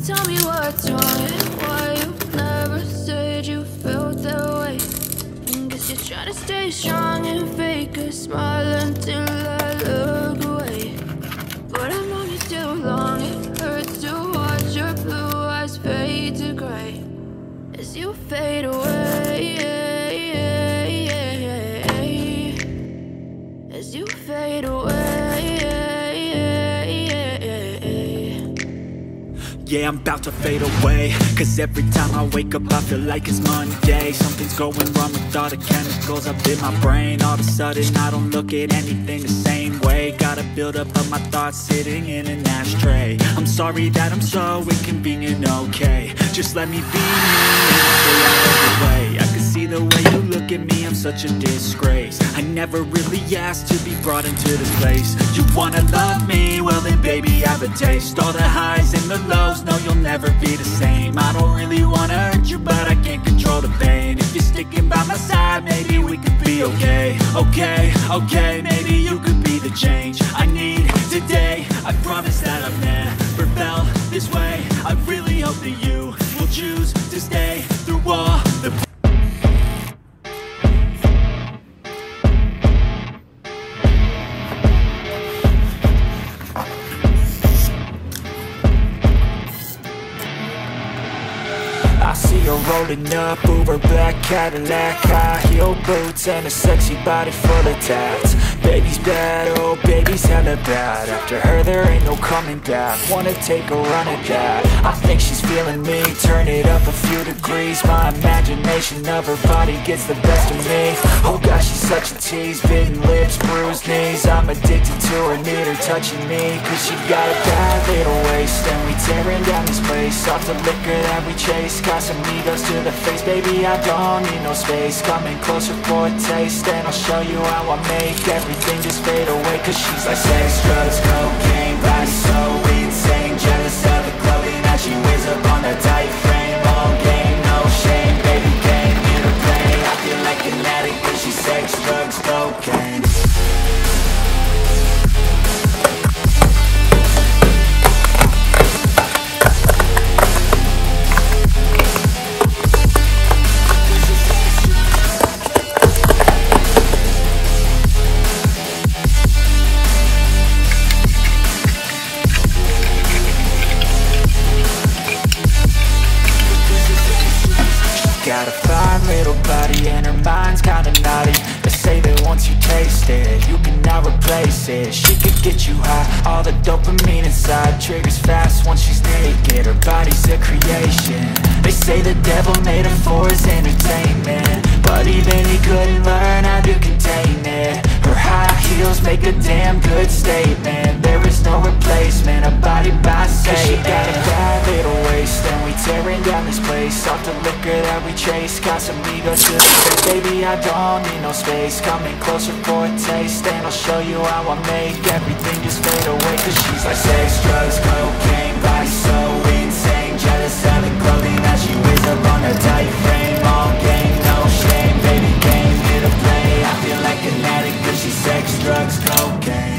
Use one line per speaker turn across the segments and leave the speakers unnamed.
tell me what's wrong and why you never said you felt that way. Guess you're trying to stay strong and fake a smile until I look away. But I've known you too long, it hurts to watch your blue eyes fade to gray as you fade away, as you fade away.
Yeah, I'm about to fade away, cause every time I wake up I feel like it's Monday. Something's going wrong with all the chemicals up in my brain. All of a sudden I don't look at anything the same way. Got a buildup of my thoughts sitting in an ashtray. I'm sorry that I'm so inconvenient, okay. Just let me be me and I'll stay out of the way. I can see the way you look at me, I'm such a disgrace. I never really asked to be brought into this place. You wanna love me? Well then baby have a taste. All the highs and the lows, no you'll never be the same. I don't really wanna hurt you but I can't control the pain. If you're sticking by my side maybe we could be okay. Okay, maybe you could be the change I need today. I promise that I've never felt this way. I really hope that you will choose to stay through all the I see her rolling up, Uber black Cadillac, high heel boots and a sexy body full of tats. Baby's bad, oh baby's hella bad. After her there ain't no coming back. Wanna take a run at that. I think she's feeling me, turn it up a few degrees. My imagination of her body gets the best of me. Oh gosh, she's such a tease, bitten lips, bruised knees. I'm addicted to her, need her touching me, cause she got a bad little waist. And we tearing down this place, off the liquor that we chase. Got some egos to the face, baby I don't need no space. Coming closer for a taste, and I'll show you how I make everything just fade away. Cause she's like sex, drugs, cocaine, body so insane. Jealous of the clothing that she wears up on a tight frame. All game, no shame, baby came here to play. I feel like an addict cause she's sex, drugs, cocaine. Got a fine little body and her mind's kinda naughty. They say that once you taste it, you cannot replace it. She could get you high, all the dopamine inside triggers fast once she's naked. Her body's a creation. They say the devil made her for his entertainment, but even he couldn't learn how to contain it. Her high heels make a damn good statement. There is no replacement, a body by Satan. She got a bad little waist, and we tearing down this place. Off the liquor that we chase, got some egos to the face. Baby, I don't need no space. Coming closer for a taste, and I'll show you how I make everything just fade away. Cause she's like sex, drugs, cocaine, body so insane. Jealous of the clothing that she wears up on a tight frame. All game, no shame, baby came here to play. I feel like an addict cause she's sex, drugs, cocaine.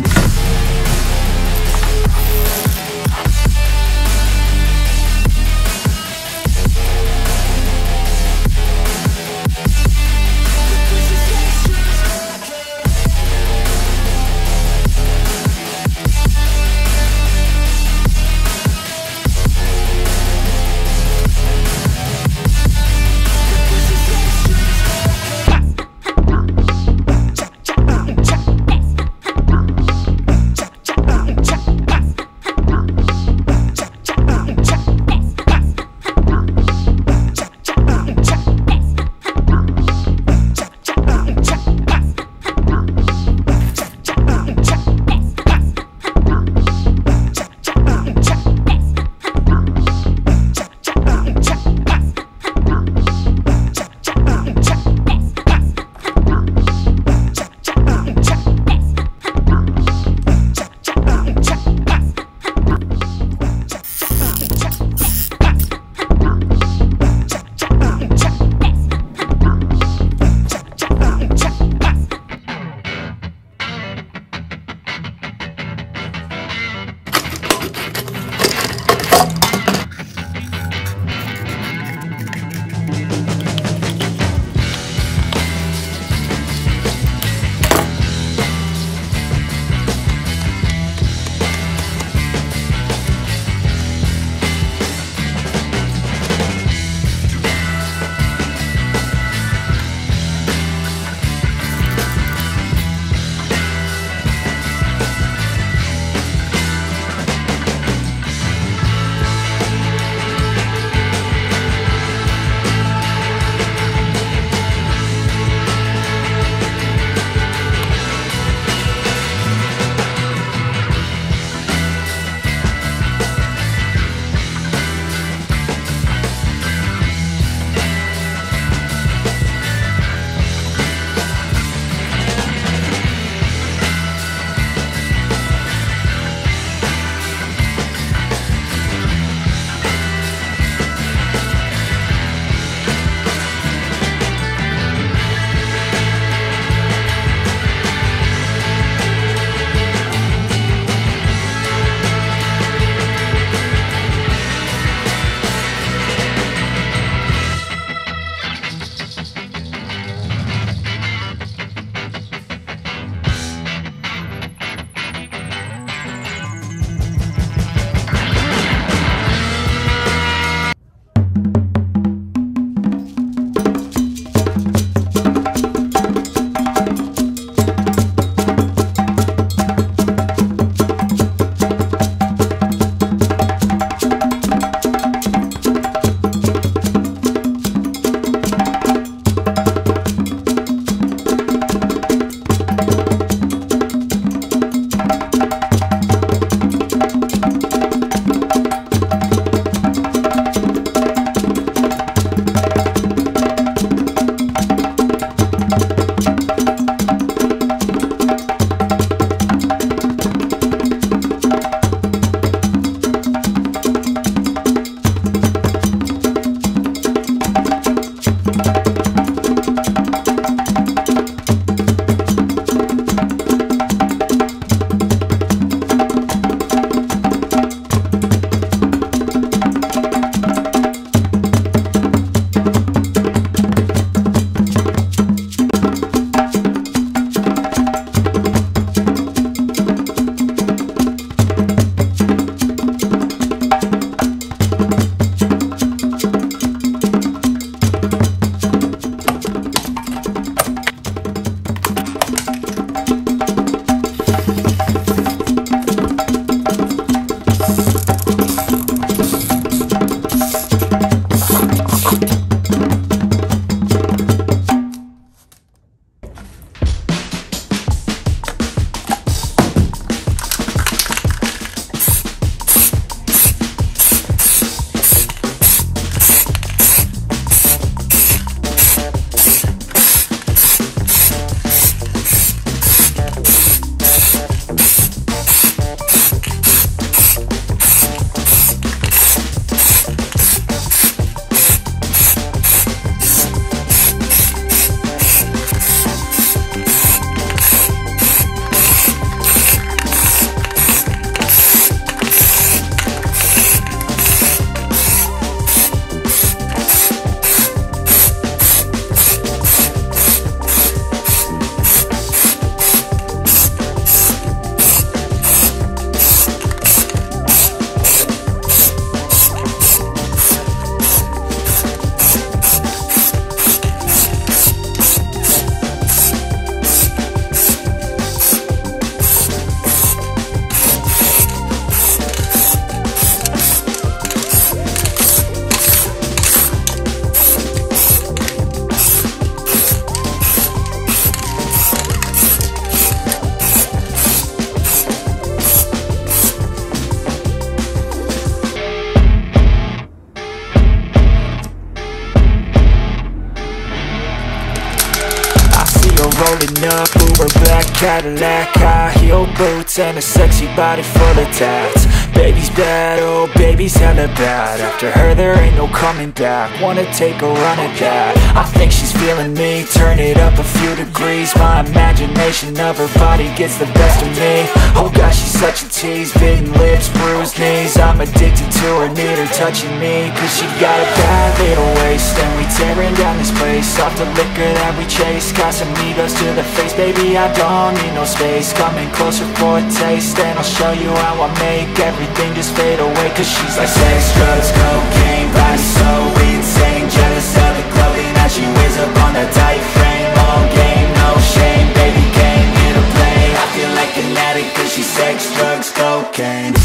rolling up, Uber black Cadillac, high heel boots and a sexy body full of tats. Baby's bad, oh baby's hella bad. After her there ain't no coming back. Wanna take a run at that. I think she's feeling me, turn it up a few degrees. My imagination of her body gets the best of me. Oh gosh, she's such a tease, bitten lips, bruised knees. I'm addicted to her, need her touching me. Cause she got a bad little waist, and we tearing down this place off the liquor that we chase. Casamigos to the face, baby, I don't need no space. Coming closer for a taste, and I'll show you how I make everything just fade away. Cause she's like sex, drugs, cocaine, body so insane. Jealous of the clothing that she wears up on that tight frame. All game, no shame, baby came here to play. I feel like an addict cause she's sex, drugs, cocaine.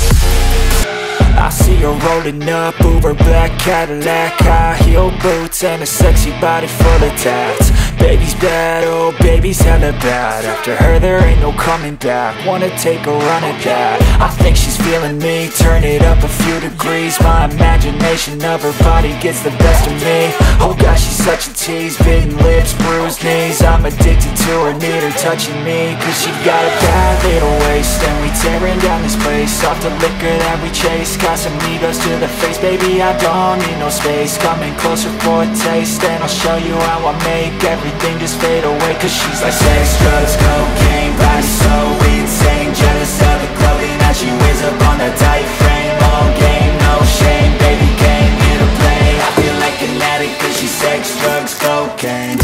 I see her rolling up, Uber black Cadillac, high heel boots and a sexy body full of tats. Baby's bad, oh baby's hella bad. After her there ain't no coming back. Wanna take a run at that. I think she's feeling me, turn it up a few degrees. My imagination of her body gets the best of me. Oh gosh, she's such a tease, bitten lips, bruised knees. I'm addicted to her, need her touching me. Cause she got a bad little waist, and we tearing down this place off the liquor that we chase. Casamigos to the face, baby, I don't need no space. Coming closer for a taste, and I'll show you how I make everything just fade away. Cause she's like sex, drugs, cocaine, body so insane. Jealous of the clothing that she wears up on that tight frame. All game, no shame, baby came here to play. I feel like an addict cause she's sex, drugs, cocaine.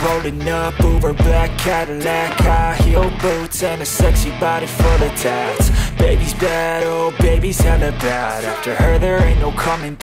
Rolling up, Uber black Cadillac, high heel boots and a sexy body full of tats. Baby's bad, oh baby's hella bad. After her there ain't no coming